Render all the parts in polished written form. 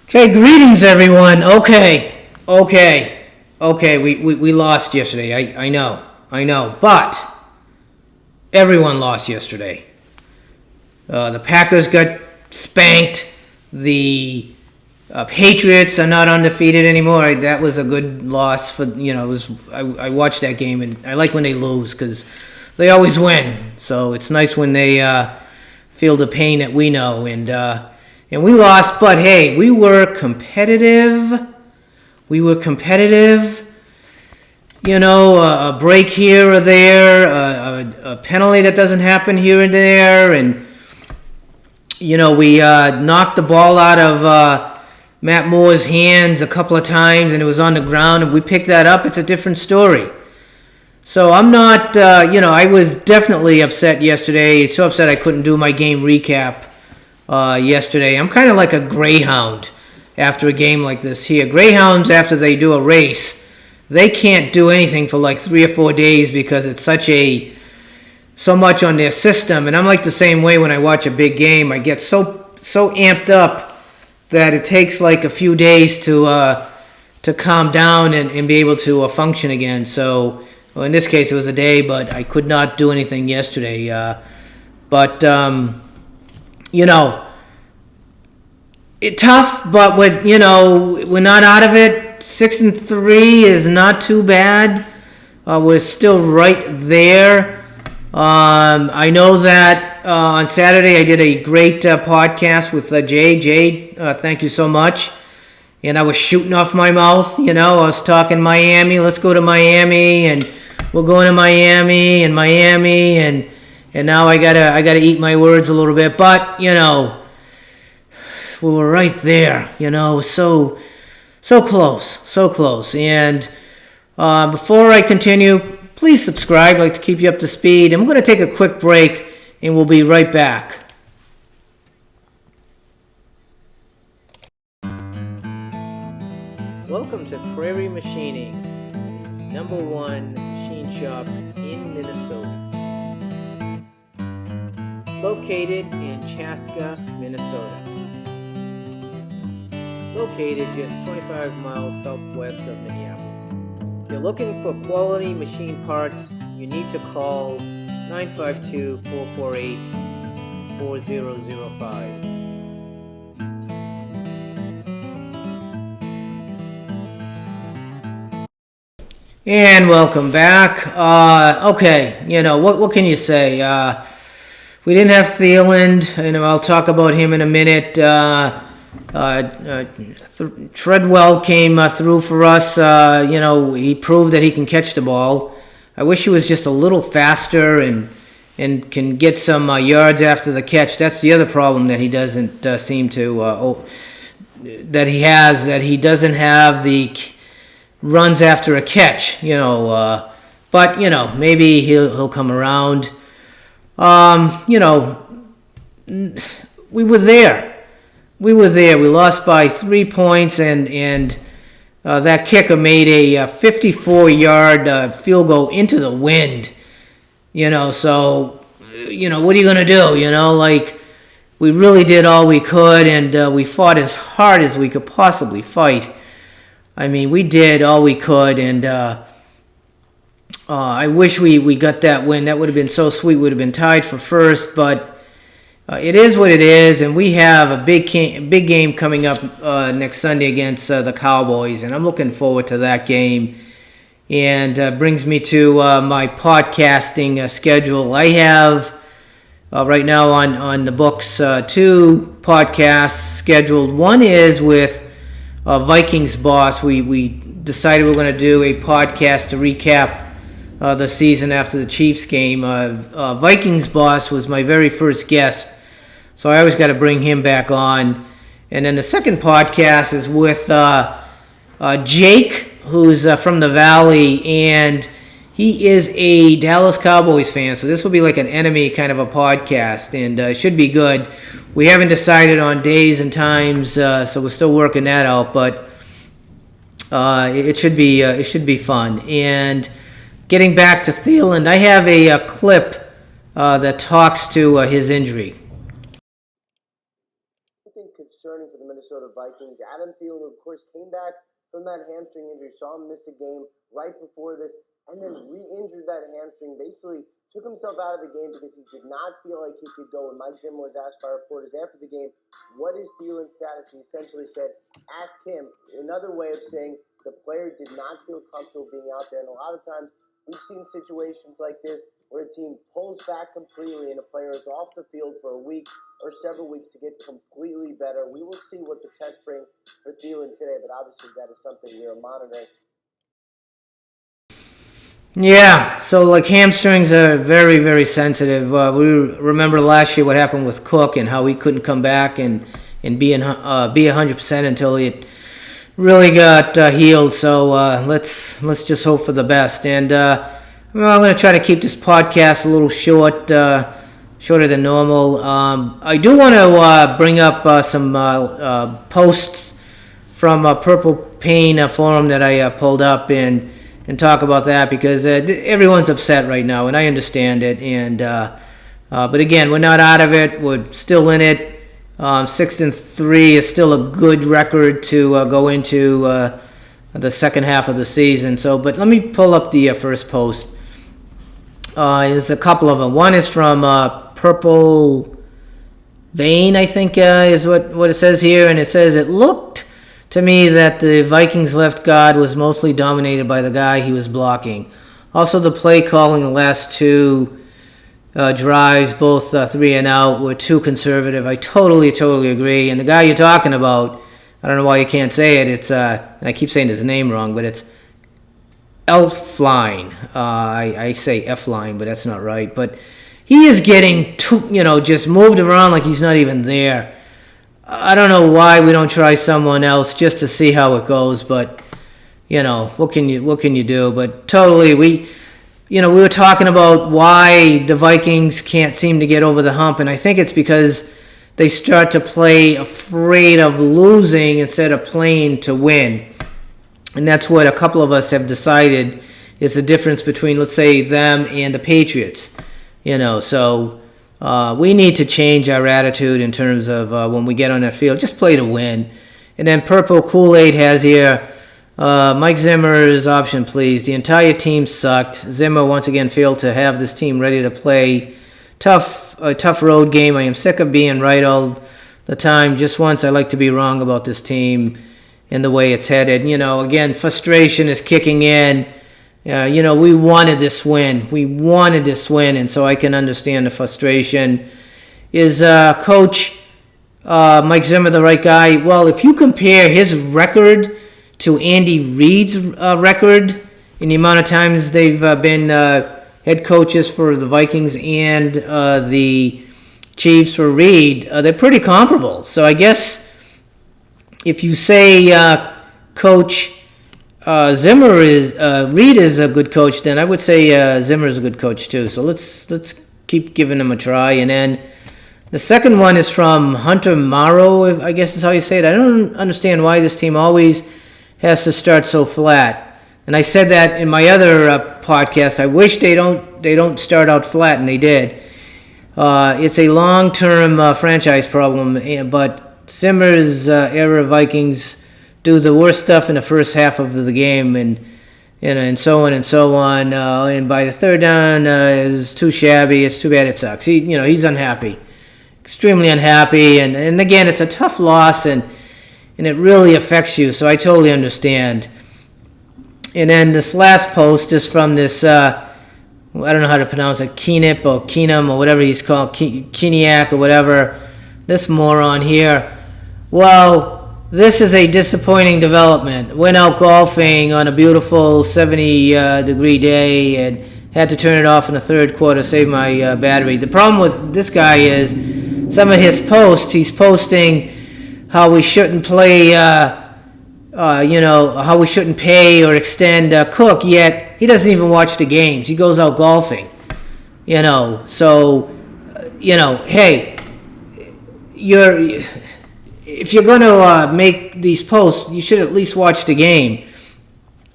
Okay, greetings everyone. Okay. We lost yesterday. I know. But everyone lost yesterday. The Packers got spanked. The Patriots are not undefeated anymore. That was a good loss for It was I watched that game and I like when they lose because they always win. So it's nice when they feel the pain that we know and we lost, but hey, we were competitive. A break here or there, a penalty that doesn't happen here and there, and we knocked the ball out of Matt Moore's hands a couple of times, and it was on the ground, and we picked that up. It's a different story. So I'm not, I was definitely upset yesterday. So upset I couldn't do my game recap yesterday. I'm kind of like a greyhound after a game like this here. Greyhounds, after they do a race, they can't do anything for like 3 or 4 days because it's so much on their system. And I'm like the same way when I watch a big game. I get so amped up that it takes like a few days to calm down and be able to function again. So in this case, it was a day, but I could not do anything yesterday. It's tough, but we're not out of it. 6-3 is not too bad. We're still right there. I know that on Saturday I did a great podcast with Jay. Jay, thank you so much. And I was shooting off my mouth. I was talking Miami. Let's go to Miami, and we're going to Miami, and now I gotta eat my words a little bit. But we were right there. So close. And before I continue, please subscribe. I'd like to keep you up to speed. I'm going to take a quick break, and we'll be right back. Welcome to Prairie Machining, #1 machine shop in Minnesota. Located in Chaska, Minnesota. Located just 25 miles southwest of Minneapolis. If you're looking for quality machine parts, you need to call 952-448-4005. And welcome back. What can you say? We didn't have Thielen, and I'll talk about him in a minute. Treadwell came through for us. He proved that he can catch the ball. I wish he was just a little faster and can get some yards after the catch. That's the other problem that he doesn't seem to that he has. That he doesn't have the runs after a catch. But maybe he'll come around. We were there. We lost by 3 points, and that kicker made a 54-yard field goal into the wind. So what are you gonna do? We really did all we could, and we fought as hard as we could possibly fight. I mean, we did all we could, and I wish we got that win. That would have been so sweet. We would have been tied for first, but it is what it is, and we have a big game coming up next Sunday against the Cowboys, and I'm looking forward to that game. And brings me to my podcasting schedule. I have right now on the books 2 podcasts scheduled. One is with Vikings boss. We decided we're going to do a podcast to recap the season after the Chiefs game. Vikings boss was my very first guest, so I always got to bring him back on. And then the second podcast is with Jake, who's from the Valley, and he is a Dallas Cowboys fan, so this will be like an enemy kind of a podcast, and it should be good. We haven't decided on days and times, so we're still working that out, but it should be fun. And getting back to Thielen, I have a clip that talks to his injury. think, concerning for the Minnesota Vikings. Adam Thielen, of course, came back from that hamstring injury, saw him miss a game right before this, and then re-injured that hamstring, basically took himself out of the game because he did not feel like he could go. And Mike Zimmer was asked by reporters after the game, what is Thielen's status? He essentially said, ask him. Another way of saying the player did not feel comfortable being out there. And a lot of times we've seen situations like this where a team pulls back completely and a player is off the field for a week or several weeks to get completely better. We will see what the tests bring for Thielen today, but obviously that is something we are monitoring. Yeah, so like hamstrings are very, very sensitive. We remember last year what happened with Cook and how he couldn't come back and be 100% until it really got healed. So let's just hope for the best. And I'm going to try to keep this podcast a little shorter than normal. I do want to bring up some posts from a Purple Pain forum that I pulled up and talk about that because everyone's upset right now, and I understand it. And but again, we're not out of it. We're still in it. 6-3 is still a good record to go into the second half of the season. So, but let me pull up the first post. There's a couple of them. One is from Purple Vein, I think is what it says here, and it says it looked to me that the Vikings left guard was mostly dominated by the guy he was blocking. Also, the play calling the last two drives, both 3 and out, were too conservative. I totally agree. And the guy you're talking about, I don't know why you can't say it. It's and I keep saying his name wrong, but it's Elfline. I say F-line, but that's not right. But he is getting just moved around like he's not even there. I don't know why we don't try someone else just to see how it goes, but what can you do? But totally, we were talking about why the Vikings can't seem to get over the hump, and I think it's because they start to play afraid of losing instead of playing to win. And that's what a couple of us have decided is the difference between, let's say, them and the Patriots. So we need to change our attitude in terms of when we get on that field. Just play to win. And then Purple Kool-Aid has here, Mike Zimmer's option, please. The entire team sucked. Zimmer once again failed to have this team ready to play a tough road game. I am sick of being right all the time. Just once, I like to be wrong about this team and the way it's headed. Again, frustration is kicking in. We wanted this win. And so I can understand the frustration. Is Coach Mike Zimmer the right guy? Well, if you compare his record to Andy Reid's record in the amount of times they've been head coaches for the Vikings and the Chiefs for Reid, they're pretty comparable. So I guess if you say Coach Reid is a good coach, then I would say Zimmer is a good coach too. So let's keep giving him a try. And then the second one is from Hunter Morrow, I guess is how you say it. I don't understand why this team always has to start so flat. And I said that in my other podcast. I wish they don't start out flat, and they did. It's a long-term franchise problem, but Zimmer's era Vikings do the worst stuff in the first half of the game, and so on and so on. And by the third down, it's too shabby. It's too bad. It sucks. He's unhappy, extremely unhappy. And again, it's a tough loss, and it really affects you. So I totally understand. And then this last post is from this. I don't know how to pronounce it, Keenip or Keenum or whatever he's called, Keeniac or whatever. This moron here. Well, this is a disappointing development. Went out golfing on a beautiful 70-degree day and had to turn it off in the third quarter to save my battery. The problem with this guy is some of his posts, he's posting how we shouldn't play, how we shouldn't pay or extend Cook, yet he doesn't even watch the games. He goes out golfing. So, hey, if you're going to make these posts, you should at least watch the game.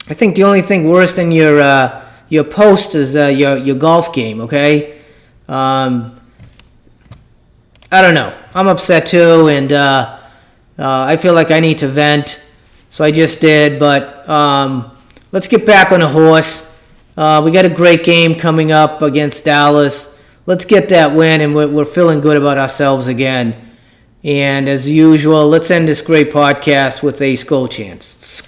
I think the only thing worse than your post is your golf game, okay? I I don't know. I'm upset too, and I feel like I need to vent, so I just did. But let's get back on the horse. We got a great game coming up against Dallas. Let's get that win, and we're feeling good about ourselves again. And as usual, let's end this great podcast with a Skol chance.